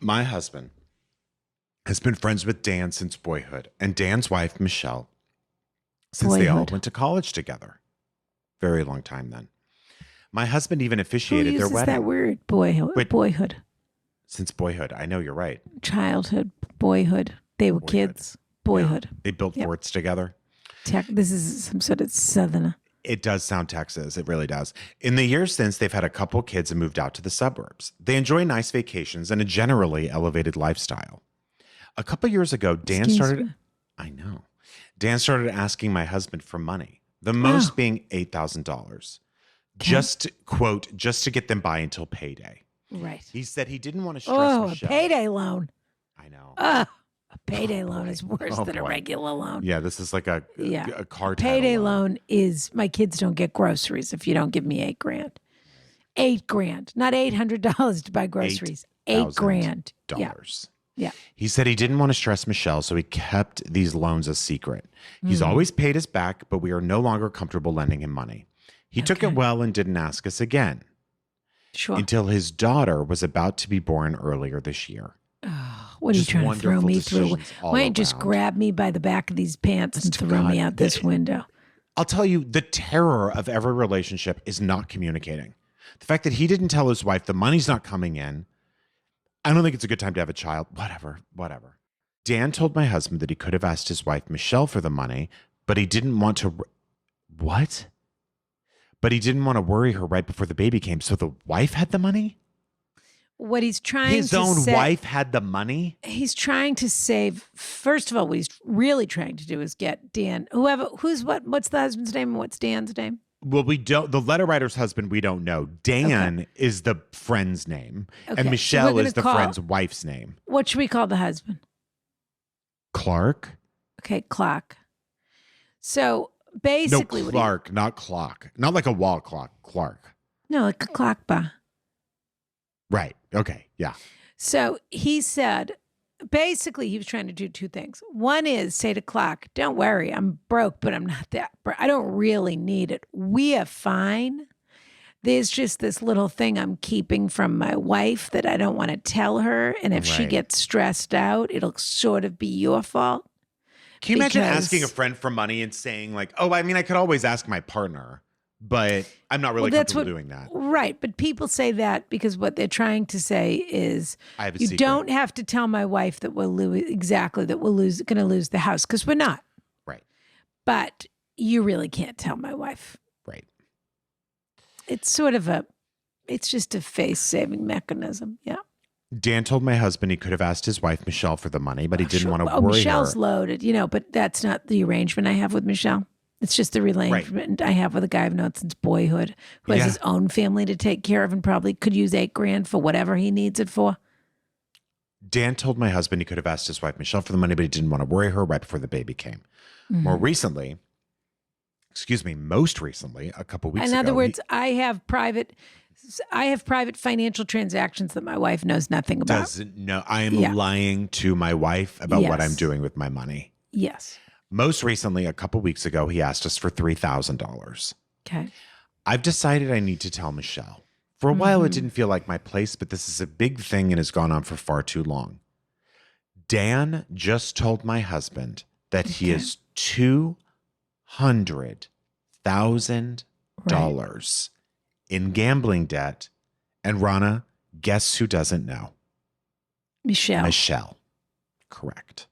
My husband has been friends with Dan since boyhood, and Dan's wife, Michelle, since they all went to college together. Very long time then. My husband even officiated their wedding. Who uses that word, boyhood? Since boyhood. I know, you're right. Childhood, boyhood. They were kids. Boyhood. Yeah. They built forts together. This is some sort of southerner. It does sound Texas. It really does. In the years since, they've had a couple kids and moved out to the suburbs. They enjoy nice vacations and a generally elevated lifestyle. A couple years ago, Dan started asking my husband for money, the most being $8,000. Just to get them by until payday. Right. He said he didn't want to stress Michelle. A payday loan. I know. A payday loan is worse than a regular loan. Yeah, this is like a car payday loan is my kids don't get groceries if you don't give me $8,000. $8,000, not $800 to buy groceries. $8,000. Yeah. He said he didn't want to stress Michelle, so he kept these loans a secret. He's always paid us back, but we are no longer comfortable lending him money. He took it well and didn't ask us again. Sure. Until his daughter was about to be born earlier this year. Oh, what are you trying to throw me through? Why don't you just grab me by the back of these pants and throw me out this window? I'll tell you, the terror of every relationship is not communicating. The fact that he didn't tell his wife the money's not coming in. I don't think it's a good time to have a child. Whatever. Dan told my husband that he could have asked his wife, Michelle, for the money, but he didn't want to. What? But he didn't want to worry her right before the baby came. So the wife had the money? What he's trying His own wife had the money? He's trying to save. First of all, what he's really trying to do is get Dan, what's the husband's name and what's Dan's name? Well, we don't, the letter writer's husband, we don't know. Dan is the friend's name. Okay. And Michelle is the friend's wife's name. What should we call the husband? Clark? Okay, Clark. So basically. No, Clark, not clock. Not like a wall clock, Clark. No, like a clock bar. Right. Okay. Yeah. So he said, basically, he was trying to do two things. One is say to Clark, don't worry, I'm broke, but I'm not that broke. I don't really need it. We are fine. There's just this little thing I'm keeping from my wife that I don't want to tell her. And if she gets stressed out, it'll sort of be your fault. Can you imagine asking a friend for money and saying like, oh, I mean, I could always ask my partner, but I'm not really comfortable doing that. Right. But people say that because what they're trying to say is you don't have to tell my wife that we're going to lose the house, because we're not. Right. But you really can't tell my wife. Right. It's it's just a face-saving mechanism. Yeah. Dan told my husband he could have asked his wife, Michelle, for the money, but he didn't want to worry Michelle's her. loaded, but that's not the arrangement I have with Michelle. It's just the arrangement I have with a guy I've known since boyhood who has his own family to take care of and probably could use $8,000 for whatever he needs it for. Dan told my husband he could have asked his wife, Michelle, for the money, but he didn't want to worry her right before the baby came. Mm-hmm. Most recently, a couple weeks ago. In other words, I have private financial transactions that my wife knows nothing about. Doesn't know. I am lying to my wife about what I'm doing with my money. Yes. Most recently, a couple weeks ago, he asked us for $3,000. Okay. I've decided I need to tell Michelle. For a while, it didn't feel like my place, but this is a big thing and has gone on for far too long. Dan just told my husband that he is $200,000 in gambling debt. And Ronna, guess who doesn't know? Michelle. Michelle. Correct.